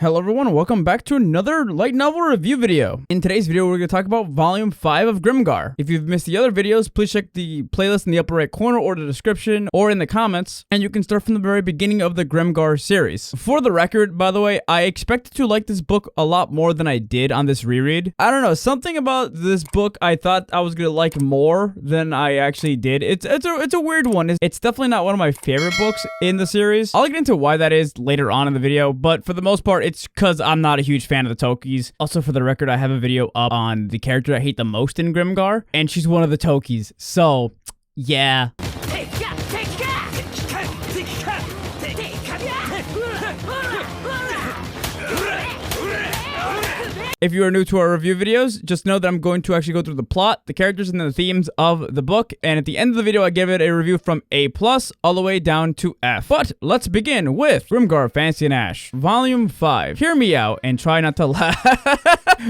Hello everyone, and welcome back to another light novel review video. In today's video, we're going to talk about Volume 5 of Grimgar. If you've missed the other videos, please check the playlist in the upper right corner or the description or in the comments, and you can start from the very beginning of the Grimgar series. For the record, by the way, I expected to like this book a lot more than I did on this reread. I don't know, something about this book I thought I was going to like more than I actually did. It's a weird one. It's definitely not one of my favorite books in the series. I'll get into why that is later on in the video, but for the most part, it's because I'm not a huge fan of the Tokkis. Also, for the record, I have a video up on the character I hate the most in Grimgar, and she's one of the Tokkis. So, yeah. If you are new to our review videos, just know that I'm going to actually go through the plot, the characters, and the themes of the book, and at the end of the video, I give it a review from A+ all the way down to F. But let's begin with Grimgar Fantasy and Ash, Volume 5. Hear me out and try not to laugh.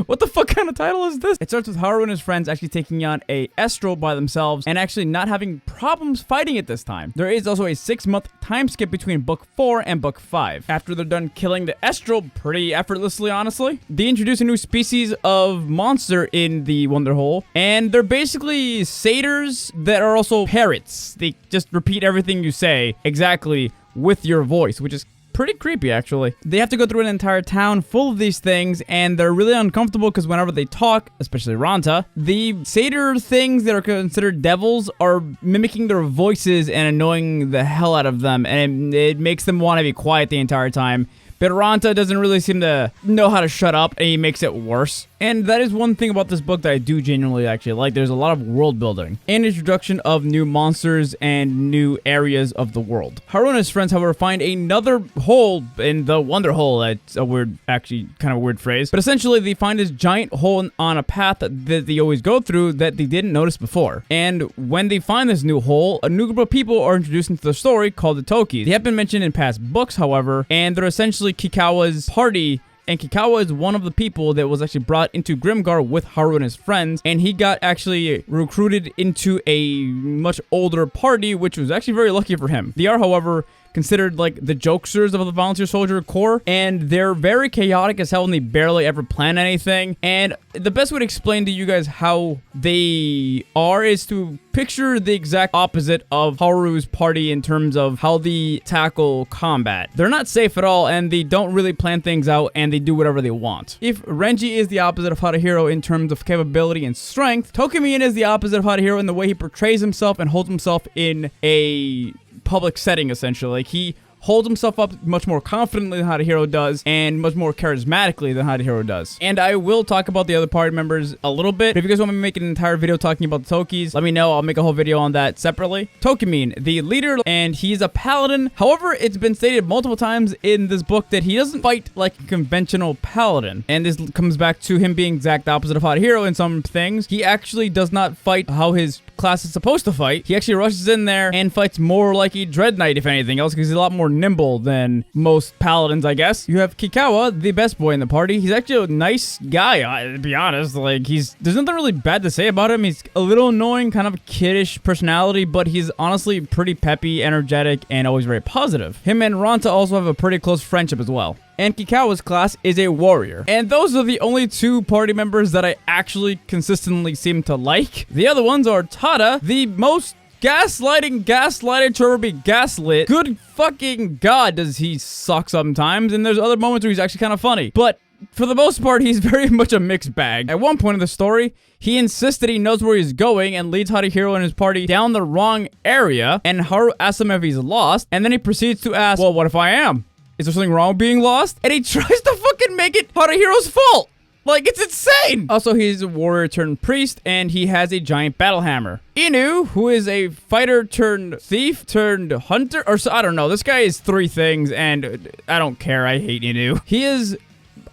What the fuck kind of title is this? It starts with Haru and his friends actually taking on a Estral by themselves and actually not having problems fighting it this time. There is also a 6-month time skip between Book 4 and Book 5. After they're done killing the Estral pretty effortlessly, honestly, they introduce a new species of monster in the Wonderhole, and they're basically satyrs that are also parrots. They just repeat everything you say exactly with your voice, which is pretty creepy, actually. They have to go through an entire town full of these things, and they're really uncomfortable because whenever they talk, especially Ranta, the satyr things that are considered devils are mimicking their voices and annoying the hell out of them, and it makes them want to be quiet the entire time. But Ranta doesn't really seem to know how to shut up, and he makes it worse. And that is one thing about this book that I do genuinely actually like. There's a lot of world building and introduction of new monsters and new areas of the world. Haru and his friends, however, find another hole in the Wonder Hole. That's a weird, actually kind of a weird phrase. But essentially, they find this giant hole on a path that they always go through that they didn't notice before. And when they find this new hole, a new group of people are introduced into the story called the Tokkis. They have been mentioned in past books, however, and they're essentially Kikawa's party. And Kikawa is one of the people that was actually brought into Grimgar with Haru and his friends, and he got actually recruited into a much older party, which was actually very lucky for him. They are, however, considered like the jokesters of the volunteer soldier corps, and they're very chaotic as hell, and they barely ever plan anything. And the best way to explain to you guys how they are is to picture the exact opposite of Haru's party in terms of how they tackle combat. They're not safe at all, and they don't really plan things out, and they do whatever they want. If Renji is the opposite of Haruhiro in terms of capability and strength, Tokimin is the opposite of Haruhiro in the way he portrays himself and holds himself in a public setting, essentially. Like, he holds himself up much more confidently than Haruhiro does, and much more charismatically than Haruhiro does. And I will talk about the other party members a little bit. If you guys want me to make an entire video talking about the Tokkis, let me know. I'll make a whole video on that separately. Tokimin, the leader, and he's a paladin. However, it's been stated multiple times in this book that he doesn't fight like a conventional paladin. And this comes back to him being exact opposite of Haruhiro in some things. He actually does not fight how his class is supposed to fight. He actually rushes in there and fights more like a Dread Knight, if anything else, because he's a lot more nimble than most paladins, I guess. You have Kikawa, the best boy in the party. He's actually a nice guy, to be honest. Like, there's nothing really bad to say about him. He's a little annoying, kind of a kiddish personality, but he's honestly pretty peppy, energetic, and always very positive. Him and Ranta also have a pretty close friendship as well. And Kikawa's class is a warrior. And those are the only two party members that I actually consistently seem to like. The other ones are Tada, the most gaslighted to ever be gaslit. Good fucking god, does he suck sometimes. And there's other moments where he's actually kind of funny. But for the most part, he's very much a mixed bag. At one point in the story, he insists that he knows where he's going and leads Haruhiro and his party down the wrong area. And Haru asks him if he's lost. And then he proceeds to ask, well, what if I am? Is there something wrong with being lost? And he tries to fucking make it Haruhiro's fault. Like, it's insane! Also, he's a warrior turned priest, and he has a giant battle hammer. Inu, who is a fighter turned thief turned hunter, or so, I don't know. This guy is three things, and I don't care. I hate Inu. He is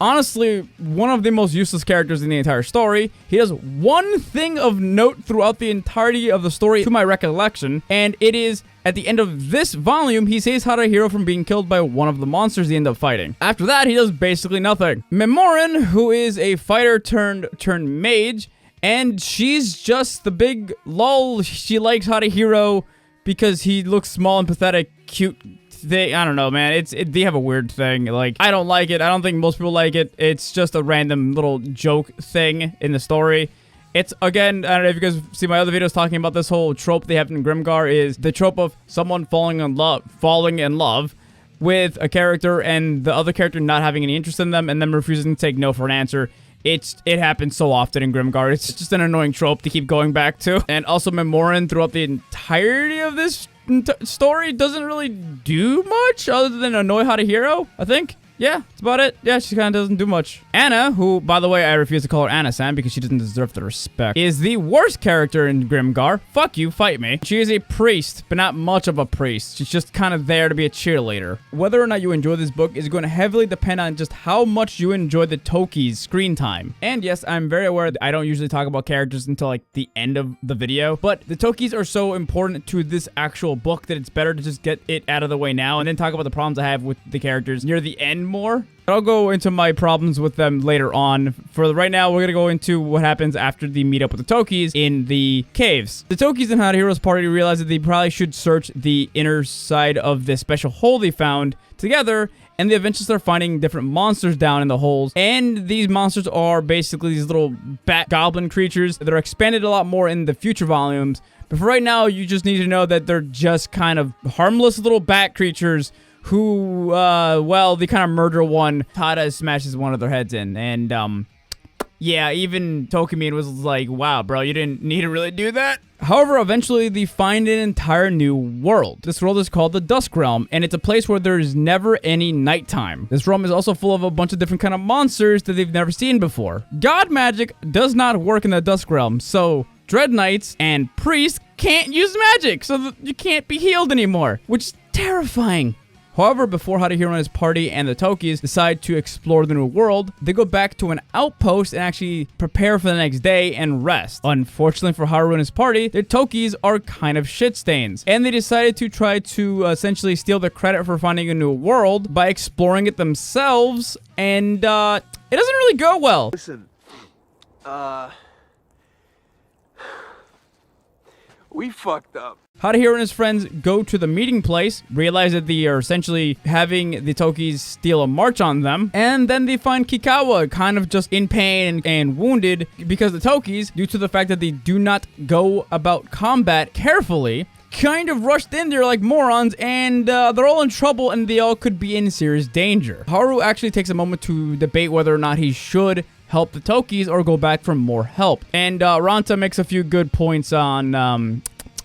honestly one of the most useless characters in the entire story. He does one thing of note throughout the entirety of the story, to my recollection, and it is at the end of this volume, he saves Haruhiro from being killed by one of the monsters he ended up fighting. After that, he does basically nothing. Memorin, who is a fighter turned mage, and she's just the big lol. She likes Haruhiro because he looks small and pathetic, cute I don't know, man. They have a weird thing. Like, I don't like it. I don't think most people like it. It's just a random little joke thing in the story. It's, again, I don't know if you guys see my other videos talking about this whole trope they have in Grimgar, is the trope of someone falling in love with a character and the other character not having any interest in them and them refusing to take no for an answer. It happens so often in Grimgar. It's just an annoying trope to keep going back to. And also, Memorin throughout the entirety of this story doesn't really do much other than annoy Harihiro, I think. Yeah, that's about it. Yeah, she kind of doesn't do much. Anna, who, by the way, I refuse to call her Anna-san because she doesn't deserve the respect, is the worst character in Grimgar. Fuck you, fight me. She is a priest, but not much of a priest. She's just kind of there to be a cheerleader. Whether or not you enjoy this book is going to heavily depend on just how much you enjoy the Tokkis' screen time. And yes, I'm very aware that I don't usually talk about characters until like the end of the video, but the Tokkis are so important to this actual book that it's better to just get it out of the way now and then talk about the problems I have with the characters near the end more. I'll go into my problems with them later on. For right now, we're going to go into what happens after the meetup with the Tokkis in the caves. The Tokkis and Harihiro's party realize that they probably should search the inner side of this special hole they found together, and they eventually start finding different monsters down in the holes. And these monsters are basically these little bat goblin creatures that are expanded a lot more in the future volumes. But for right now, you just need to know that they're just kind of harmless little bat creatures who, well, they kind of murder one. Tada smashes one of their heads in. And, yeah, even Tokimin was like, wow, bro, you didn't need to really do that. However, eventually they find an entire new world. This world is called the Dusk Realm, and it's a place where there's never any nighttime. This realm is also full of a bunch of different kind of monsters that they've never seen before. God magic does not work in the Dusk Realm, so Dread Knights and priests can't use magic, so you can't be healed anymore, which is terrifying. However, before Harihiro and his party and the Tokkis decide to explore the new world, they go back to an outpost and actually prepare for the next day and rest. Unfortunately for Haru and his party, their Tokkis are kind of shit stains, and they decided to try to essentially steal the credit for finding a new world by exploring it themselves, and it doesn't really go well. Listen, we fucked up. Harihiro and his friends go to the meeting place, realize that they are essentially having the Tokkis steal a march on them, and then they find Kikawa kind of just in pain and wounded because the Tokkis, due to the fact that they do not go about combat carefully, kind of rushed in there like morons, and they're all in trouble and they all could be in serious danger. Haru actually takes a moment to debate whether or not he should help the Tokkis or go back for more help. And Ranta makes a few good points on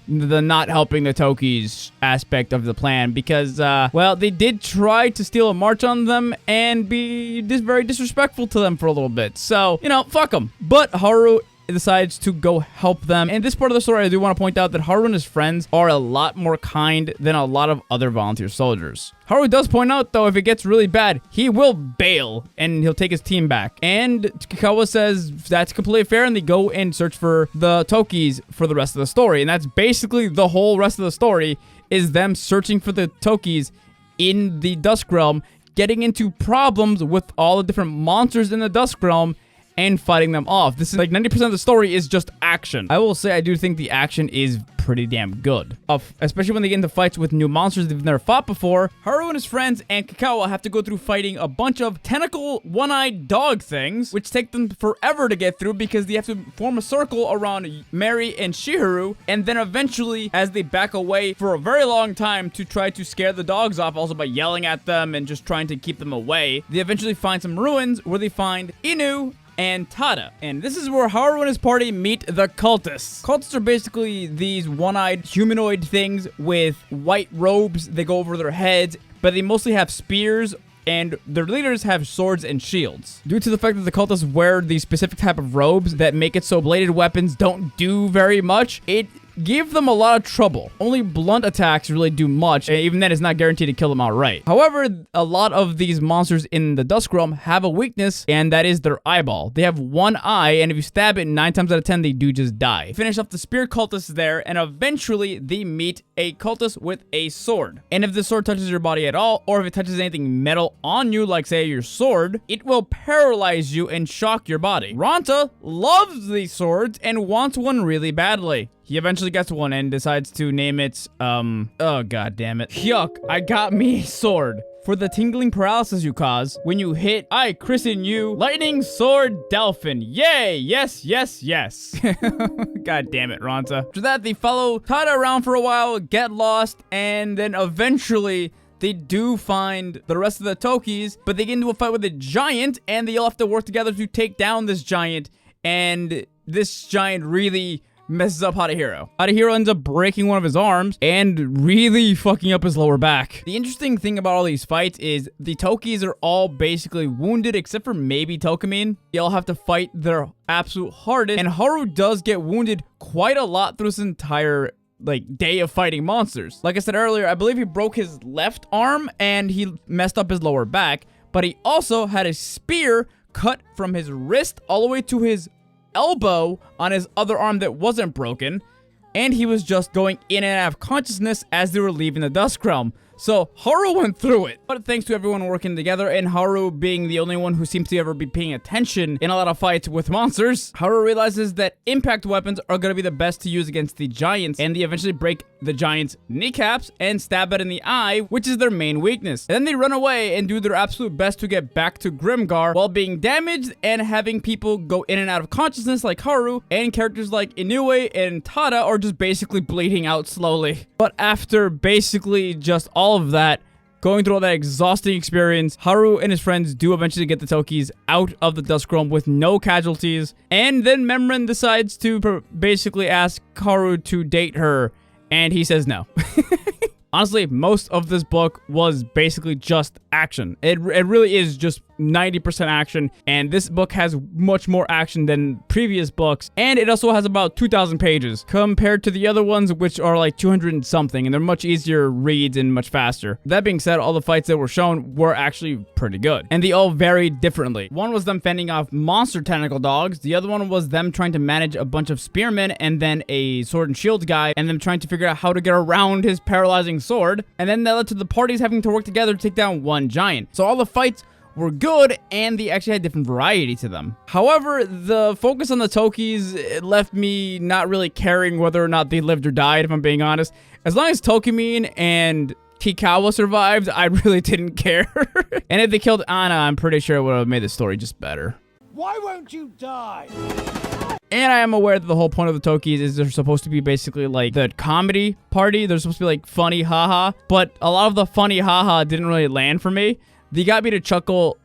the not helping the Tokkis aspect of the plan because, well, they did try to steal a march on them and be very disrespectful to them for a little bit. So, you know, fuck them. But Haru decides to go help them. In this part of the story, I do want to point out that Haru and his friends are a lot more kind than a lot of other volunteer soldiers. Haru does point out, though, if it gets really bad, he will bail and he'll take his team back. And Kikawa says that's completely fair, and they go and search for the Tokkis for the rest of the story. And that's basically the whole rest of the story, is them searching for the Tokkis in the Dusk Realm, getting into problems with all the different monsters in the Dusk Realm, and fighting them off. This is like 90% of the story is just action. I will say I do think the action is pretty damn good. Especially when they get into fights with new monsters they've never fought before. Haru and his friends and Kikawa have to go through fighting a bunch of tentacle one-eyed dog things, which take them forever to get through because they have to form a circle around Mary and Shiharu, and then eventually, as they back away for a very long time to try to scare the dogs off, also by yelling at them and just trying to keep them away, they eventually find some ruins where they find Inu and Tada. And this is where Haru and his party meet the cultists. Cultists are basically these one-eyed humanoid things with white robes that go over their heads, but they mostly have spears, and their leaders have swords and shields. Due to the fact that the cultists wear these specific type of robes that make it so bladed weapons don't do very much, it gave them a lot of trouble. Only blunt attacks really do much, and even then it's not guaranteed to kill them outright. However, a lot of these monsters in the Dusk Realm have a weakness, and that is their eyeball. They have one eye, and if you stab it 9 times out of 10, they do just die. Finish off the spear cultists there, and eventually they meet a cultist with a sword. And if the sword touches your body at all, or if it touches anything metal on you, like say your sword, it will paralyze you and shock your body. Ranta loves these swords and wants one really badly. He eventually gets one and decides to name it, oh god damn it. Yuck, I got me a sword. For the tingling paralysis you cause when you hit, I christen you Lightning Sword Delphin. Yay! Yes, yes, yes. God damn it, Ronta. After that, they follow Tada around for a while, get lost, and then eventually they do find the rest of the Tokkis, but they get into a fight with a giant, and they all have to work together to take down this giant, and this giant really messes up Hadahiro. Hadahiro ends up breaking one of his arms and really fucking up his lower back. The interesting thing about all these fights is the Tokkis are all basically wounded except for maybe Tokamine. They all have to fight their absolute hardest, and Haru does get wounded quite a lot through this entire day of fighting monsters. Like I said earlier, I believe he broke his left arm and he messed up his lower back, but he also had a spear cut from his wrist all the way to his elbow on his other arm that wasn't broken, and he was just going in and out of consciousness as they were leaving the Dusk Realm. So Haru went through it. But thanks to everyone working together and Haru being the only one who seems to ever be paying attention in a lot of fights with monsters, Haru realizes that impact weapons are going to be the best to use against the giants, and they eventually break the giant's kneecaps and stab it in the eye, which is their main weakness. And then they run away and do their absolute best to get back to Grimgar while being damaged and having people go in and out of consciousness like Haru, and characters like Inoue and Tada are just basically bleeding out slowly. But after basically just all of that, going through all that exhausting experience, Haru and his friends do eventually get the Tokkis out of the Dusk Realm with no casualties, and then Memren decides to basically ask Haru to date her, and he says no. Honestly, most of this book was basically just action. It really is just 90% action, and this book has much more action than previous books, and it also has about 2,000 pages compared to the other ones, which are like 200 and something, and they're much easier reads and much faster. That being said, all the fights that were shown were actually pretty good, and they all varied differently. One was them fending off monster tentacle dogs, the other one was them trying to manage a bunch of spearmen and then a sword and shield guy, and them trying to figure out how to get around his paralyzing sword, and then that led to the parties having to work together to take down one giant. So all the fights were good, and they actually had different variety to them. However, the focus on the Tokkis left me not really caring whether or not they lived or died, if I'm being honest. As long as Tokamine and Kikawa survived, I really didn't care. And if they killed Anna, I'm pretty sure it would have made the story just better. Why won't you die? And I am aware that the whole point of the Tokkis is they're supposed to be basically like the comedy party. They're supposed to be like funny haha, but a lot of the funny haha didn't really land for me. They got me to chuckle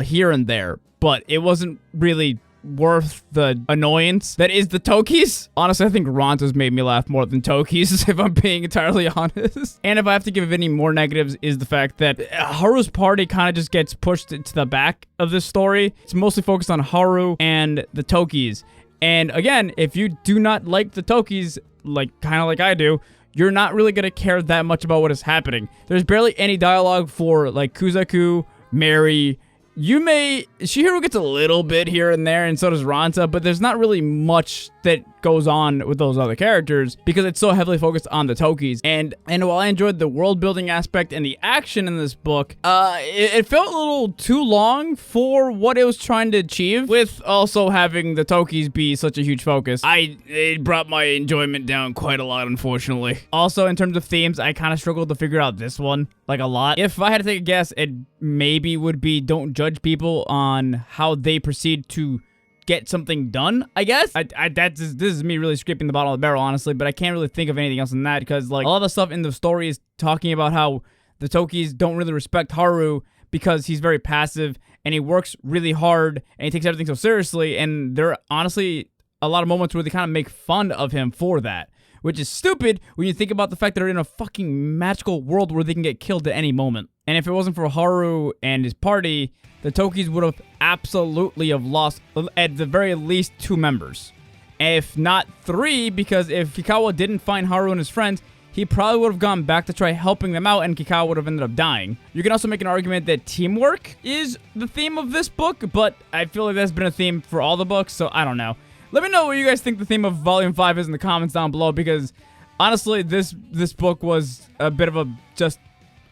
here and there, but it wasn't really worth the annoyance that is the Tokkis. Honestly, I think Ronta's made me laugh more than Tokkis, if I'm being entirely honest. And if I have to give any more negatives, is the fact that Haru's party kind of just gets pushed to the back of this story. It's mostly focused on Haru and the Tokkis. And again, if you do not like the Tokkis, kind of like I do, you're not really going to care that much about what is happening. There's barely any dialogue for, Kuzaku, Mary. Shihiro gets a little bit here and there, and so does Ronta, but there's not really much that goes on with those other characters because it's so heavily focused on the Tokkis. And while I enjoyed the world building aspect and the action in this book, it felt a little too long for what it was trying to achieve, with also having the Tokkis be such a huge focus. It brought my enjoyment down quite a lot, unfortunately. Also, in terms of themes, I kind of struggled to figure out this one, a lot. If I had to take a guess, it maybe would be don't judge people on how they proceed to get something done, I guess. This is me really scraping the bottom of the barrel, honestly, but I can't really think of anything else than that, because a lot of the stuff in the story is talking about how the Tokkis don't really respect Haru because he's very passive and he works really hard and he takes everything so seriously, and there are honestly a lot of moments where they kind of make fun of him for that, which is stupid when you think about the fact that they're in a fucking magical world where they can get killed at any moment. And if it wasn't for Haru and his party, the Tokkis would have absolutely lost at the very least 2 members. If not 3, because if Kikawa didn't find Haru and his friends, he probably would have gone back to try helping them out, and Kikawa would have ended up dying. You can also make an argument that teamwork is the theme of this book, but I feel like that's been a theme for all the books, so I don't know. Let me know what you guys think the theme of Volume 5 is in the comments down below, because honestly, this book was a bit of a just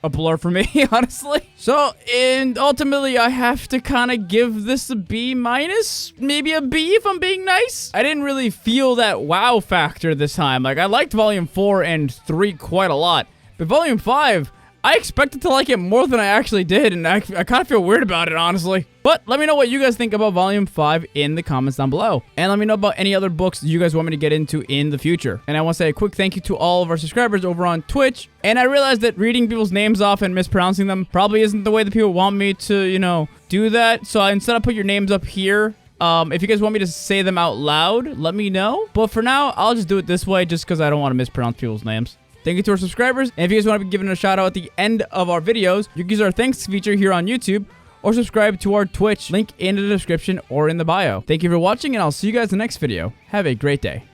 a blur for me, honestly. So, and ultimately, I have to kind of give this a B minus, maybe a B if I'm being nice. I didn't really feel that wow factor this time. Like, I liked Volume 4 and 3 quite a lot, but Volume 5, I expected to like it more than I actually did, and I kind of feel weird about it, honestly. But let me know what you guys think about Volume 5 in the comments down below. And let me know about any other books you guys want me to get into in the future. And I want to say a quick thank you to all of our subscribers over on Twitch. And I realized that reading people's names off and mispronouncing them probably isn't the way that people want me to, you know, do that. So instead I put your names up here. If you guys want me to say them out loud, let me know. But for now, I'll just do it this way just because I don't want to mispronounce people's names. Thank you to our subscribers, and if you guys want to be given a shout out at the end of our videos, you can use our thanks feature here on YouTube, or subscribe to our Twitch, link in the description or in the bio. Thank you for watching, and I'll see you guys in the next video. Have a great day.